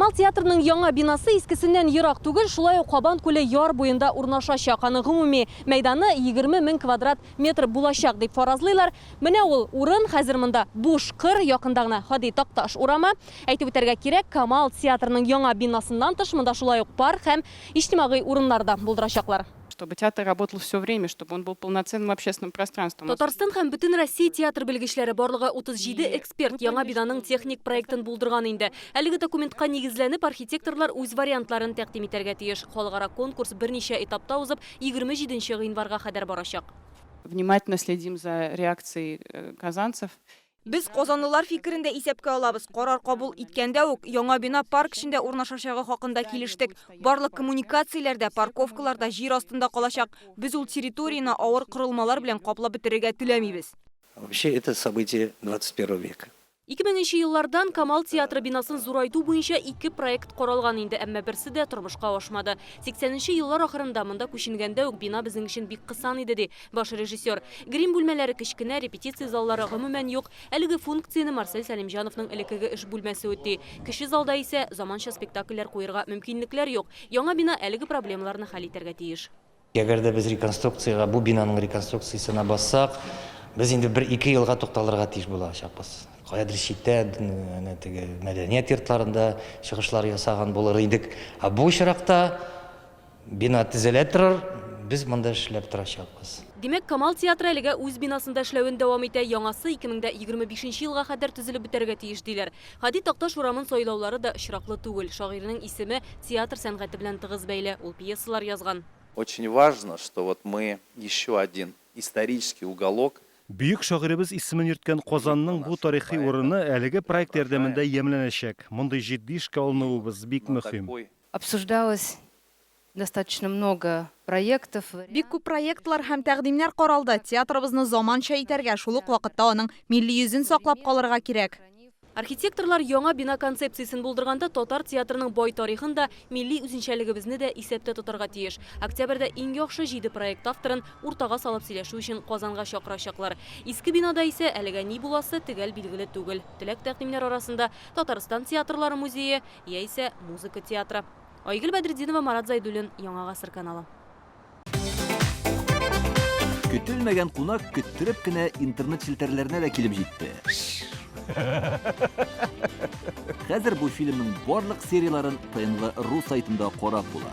Камал театрының яңа бинасы искесеннән ерак түгел, шулай ук Кабан күле яр буенда урнашачак. Аны гомуми мәйданы 20 000 квадрат метр булачак дип фаразлыйлар. Менә ул урын хәзер монда буш кыр, якында гына Хади Такташ урама. Әйтеп үтәргә кирәк, Камал театрының яңа бинасыннан тыш монда шулай ук парк һәм иҗтимагый урыннарда булдырачаклар. Чтобы театр работал все время, чтобы он был полноценным общественным пространством. Татарстан һәм бөтен Россия театр белгечләре барлыгы 37 эксперт яңа бинаның техник проектын булдырган инде. Әлеге документка нигезләнеп архитекторлар үз вариантларын тәкъдим итәргә тиеш. Халыкара конкурс берничә этапта узып 27 гыйнварга кадәр барачак. Внимательно следим за реакцией казанцев. Без казанлылар фикерендә исәпкә алабыз. Карар кабул иткәндә үк яңа бина парк эчендә урнашачагы хакында килештек. Барлык коммуникацияләрдә, парковкаларда җир астында калачак. Без ул территорияны авыр корылмалар белән каплап бетерергә теләмибез. Вообще это событие 21 века. 2000 еллардан Камал театры бинасын зурайту буенча 2 проект каралган инде, әмма берсе дә тормышка ашмады. 80 еллар ахырында монда күченгәндә үк бина безнең өчен бик кысан иде ди баш режиссер. Грим бүлмәләре кечкенә, репетиция заллары гомумән юк. Әлеге функцияны Марсель Сәлимҗановның элекеге эш бүлмәсе үтте. Кече залда исә заманча спектакльләр куярга мөмкинлекләр юк. Яңа бина әлеге проблемаларны хәл итәргә тиеш. Әгәр дә без реконструкцияга, бу бинаның реконструкциясына бассак, без инде 1-2 елга тукталырга тиеш булачакбыз. Каядыр читтә, мәдәният йортларында чыгышлар ясаган булыр идек. Бу очракта бина төзелә торыр, без монда эшләп торачакбыз. Димәк, Камал театры әлегә үз бинасында эшләвен дәвам итә. Яңасы 2025 елга кадәр төзелеп бетәргә тиеш диләр. Хади Такташ урамын сайлаулары да очраклы түгел. Шагыйрьнең исеме театр сәнгате белән тыгыз бәйле. Ул пьесалар язган. Очень важно, что вот мы еще один исторический уголок. Büyük şagirimiz исемен йөрткән Казанның бу тарихи урыны әлеге проект ярдәмендә ямьләнәчәк. Мондый җитди эшкә алынуыбыз бик мөһим. Обсуждалось достаточно много проектов. Бик күп проектлар һәм тәкъдимнәр каралды. Театрыбызны заманча итәргә, шул ук вакытта аның милли йөзен саклап калырга кирәк. Архитекторлар яңа бина концепциясын булдырганда Татар театрының бай тарихын да, милли үзенчәлегебезне дә исәптә тотарга тиеш. Октябрьдә иң яхшы 7 проект авторын уртага салып сөйләшү өчен Казанга чакырачаклар. Иске бинада исә әлегә ни буласы төгәл билгеле түгел. Теләк тәкъдимнәр арасында Татарстан театрлары музее яисә музыка театры. Айгөл Бәдретдинова, Марат Зайдуллин, Яңа гасыр каналы. Көтелмәгән кунак көттөреп кенә интернет челтәрләренә дә килеп җитте. Хәзер бу фильмның барлык серияларын ТНВ.ру сайтында карап була.